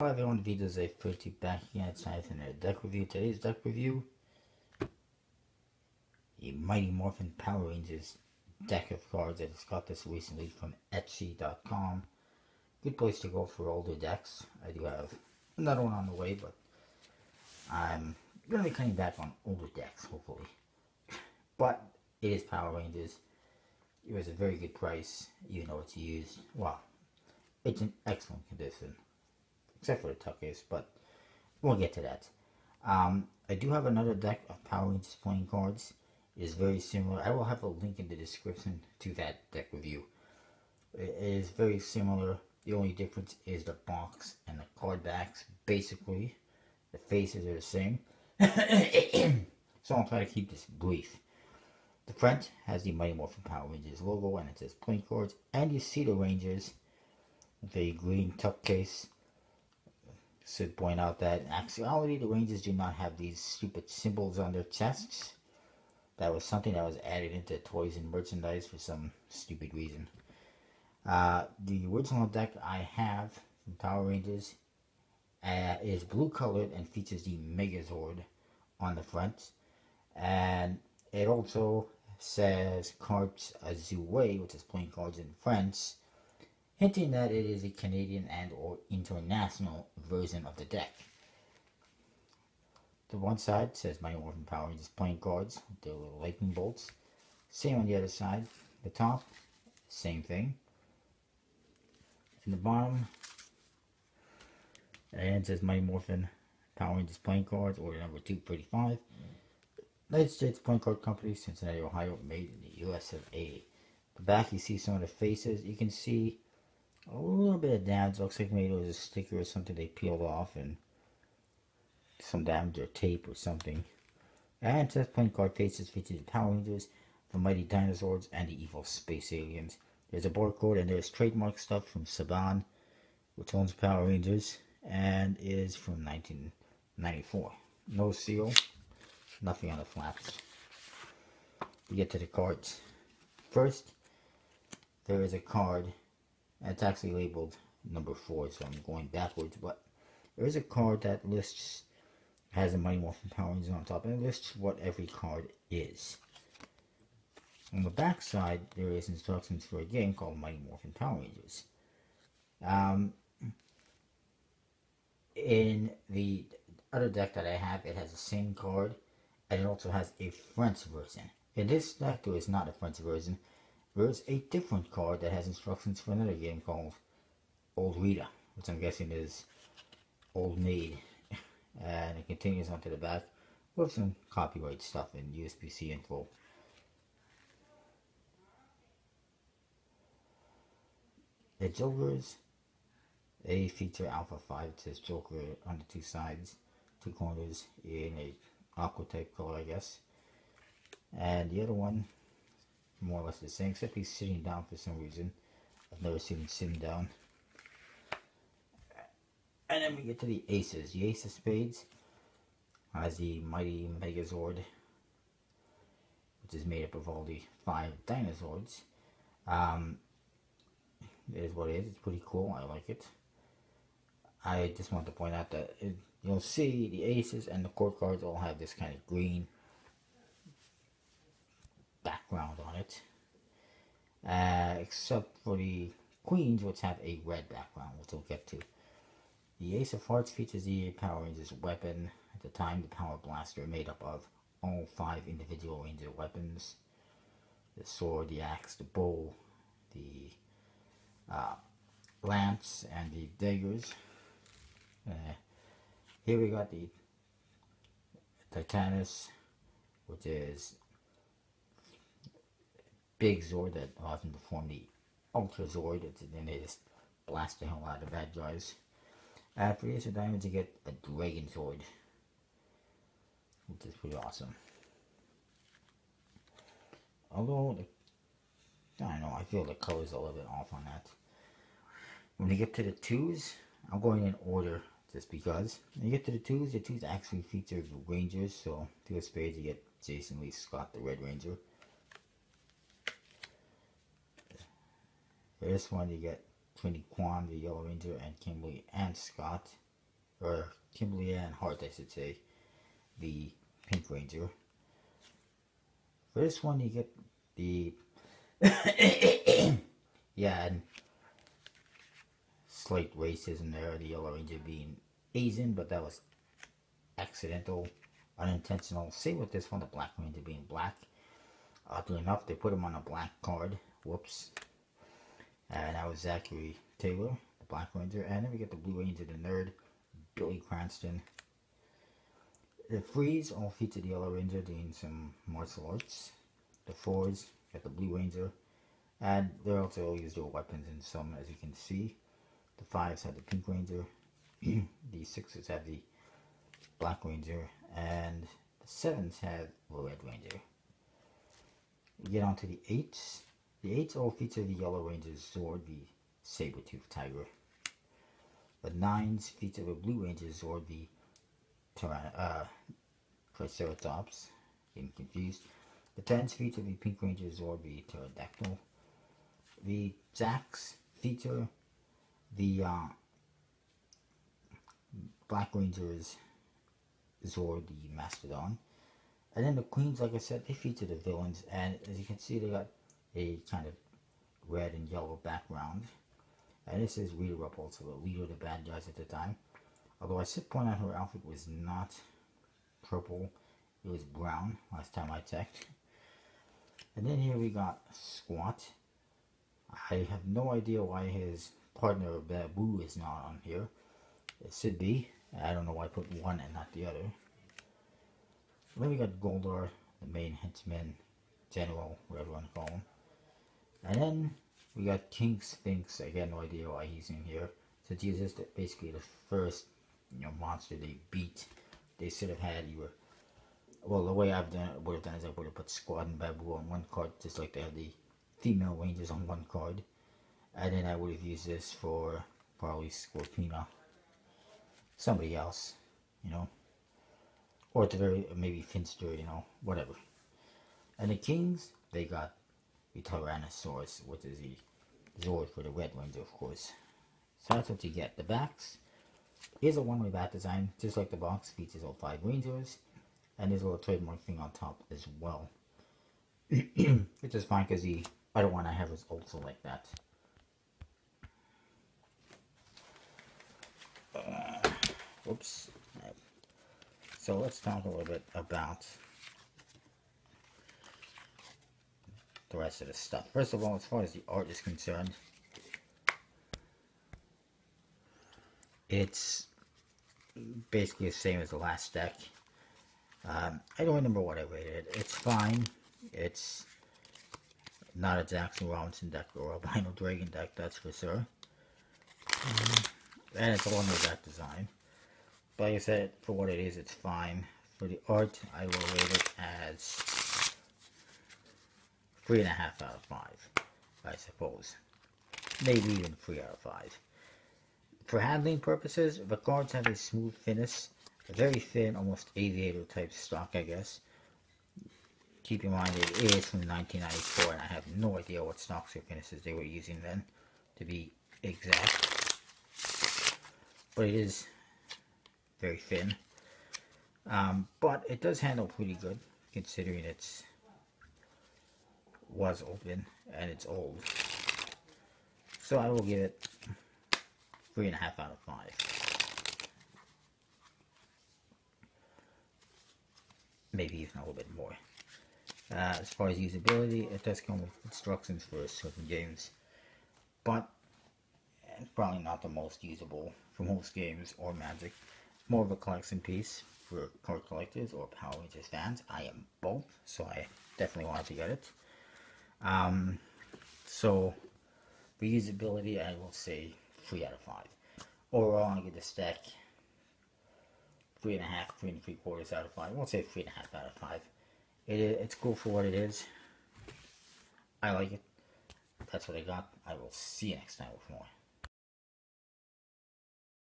Hello everyone, Vito's a pretty back again. It's time for a deck review. Today's deck review, a Mighty Morphin Power Rangers deck of cards. I just got this recently from Etsy.com. Good place to go for older decks. I do have another one on the way, but I'm going to be cutting back on older decks, hopefully. But it is Power Rangers. It was a very good price, even though it's used. Well, it's in excellent condition, except for the tuck case, but we'll get to that. I do have another deck of Power Rangers playing cards. It is very similar. I will have a link in the description to that deck review. It is very similar. The only difference is the box and the card backs. Basically, the faces are the same. So I'll try to keep this brief. The front has the Mighty Morphin Power Rangers logo and it says playing cards. And you see the Rangers with a green tuck case. Should point out that in actuality the Rangers do not have these stupid symbols on their chests. That was something that was added into toys and merchandise for some stupid reason. The original deck I have from Power Rangers is blue colored and features the Megazord on the front. And it also says Cards Azure, which is playing cards in French, hinting that it is a Canadian and or international version of the deck. The one side says Mighty Morphin Power Rangers playing cards with their little lightning bolts. Same on the other side. The top, same thing. In the bottom, and it says Mighty Morphin Power Rangers playing cards, order number 235. United States Playing Card Company, Cincinnati, Ohio, made in the US of A. The back, you see some of the faces. You can see a little bit of damage. Looks like maybe it was a sticker or something they peeled off and some damage or tape or something. And it says playing card faces features the Power Rangers, the Mighty Dinosaurs, and the evil space aliens. There's a barcode and there's trademark stuff from Saban, which owns Power Rangers and is from 1994. No seal, nothing on the flaps. We get to the cards. First, there is a card. It's actually labeled number 4, so I'm going backwards, but there is a card that lists, has a Mighty Morphin Power Rangers on top, and it lists what every card is. On the back side, there is instructions for a game called Mighty Morphin Power Rangers. In the other deck that I have, it has the same card, and it also has a French version. In this deck, there is not a French version. There is a different card that has instructions for another game called Old Rita, which I'm guessing is Old Maid. And it continues onto the back with some copyright stuff and USB-C info. The Jokers, they feature Alpha 5. It says Joker on the two sides, two corners in a aqua type color, I guess. And the other one, more or less the same, except he's sitting down for some reason. I've never seen him sitting down. And then we get to the Aces. The Ace of Spades has the Mighty Megazord, which is made up of all the 5 dinosaurs. It is what it is. It's pretty cool. I like it. I just want to point out that you'll see the Aces and the court cards all have this kind of green background on it. Except for the Queens, which have a red background, which we'll get to. The Ace of Hearts features the Power Rangers weapon. At the time, the Power Blaster, made up of all 5 individual Ranger weapons. The sword, the axe, the bow, the lance, and the daggers. Here we got the Titanus, which is big Zord that allows him to form the Ultra Zord, and then they just blast the hell out of bad guys. For the Ace of Diamonds, you get a Dragon Zord, which is pretty awesome. Although, I don't know, I feel the color's a little bit off on that. When you get to the 2s, I'm going in order just because. When you get to the 2s actually feature Rangers, so 2 of Spades, you get Jason Lee Scott, the Red Ranger. For this one, you get Trinity Kwan, the Yellow Ranger, and Kimberly and Scott. or Kimberly Ann Hart, I should say, the Pink Ranger. For this one, you get the yeah, and slight racism there. The Yellow Ranger being Asian, but that was accidental, unintentional. Same with this one, the Black Ranger being black. Oddly enough, they put him on a black card. Whoops. And that was Zachary Taylor, the Black Ranger. And then we get the Blue Ranger, the nerd, Billy Cranston. The Freeze all feature the Yellow Ranger doing some martial arts. The Fours got the Blue Ranger. And they also use their weapons in some, as you can see. The Fives have the Pink Ranger. The Sixes have the Black Ranger. And the Sevens have the Red Ranger. We get on to the Eights. The Eights all feature the Yellow Ranger's Zord, the saber-toothed tiger. The Nines feature the Blue Ranger's Zord, the Triceratops. Getting confused. The Tens feature the Pink Ranger's Zord, the pterodactyl. The Jacks feature the Black Ranger's Zord, the mastodon. And then the Queens, like I said, they feature the villains, and as you can see, they got a kind of red and yellow background. And this is Rita Repulsa, the leader of the bad guys at the time. Although I should point out her outfit was not purple, it was brown last time I checked. And then here we got Squat. I have no idea why his partner Babu is not on here. It should be. I don't know why I put one and not the other. Then we got Goldar, the main henchman, general, whatever you want to call him. And then we got King Sphinx. I got no idea why he's in here. Since he's just basically the first, monster they beat. They should have had well, the way I've done it, would have done is I would have put Squad and Babu on one card, just like they had the female Rangers on one card. And then I would have used this for probably Scorpina. Somebody else, Or at the very, maybe Finster, whatever. And the Kings, they got the Tyrannosaurus, which is the Zord for the Red Ranger, of course. So that's what you get. The backs is a one-way back design, just like the box features all 5 Rangers. And there's a little trademark thing on top as well. Which is fine because the other one I have is also like that. Whoops. So let's talk a little bit about the rest of the stuff. First of all, as far as the art is concerned, it's basically the same as the last deck. I don't remember what I rated it. It's fine. It's not a Jackson Robinson deck or a Albino Dragon deck, that's for sure. And it's all new deck design. But like I said, for what it is, it's fine. For the art, I will rate it as 3.5 out of 5, I suppose. Maybe even 3 out of 5. For handling purposes, the cards have a smooth finish. A very thin, almost aviator type stock, I guess. Keep in mind it is from 1994, and I have no idea what stocks or finishes they were using then, to be exact. But it is very thin. But it does handle pretty good, considering it was open and it's old. So I will give it 3.5 out of 5. Maybe even a little bit more. As far as usability, it does come with instructions for certain games, but it's probably not the most usable for most games or Magic. More of a collection piece for card collectors or Power Rangers fans. I am both, so I definitely wanted to get it. So for usability, I will say 3 out of 5. Overall, I give this deck 3.5, 3 3/4 out of 5. I won't say 3.5 out of 5. It's cool for what it is. I like it. That's what I got. I will see you next time with more.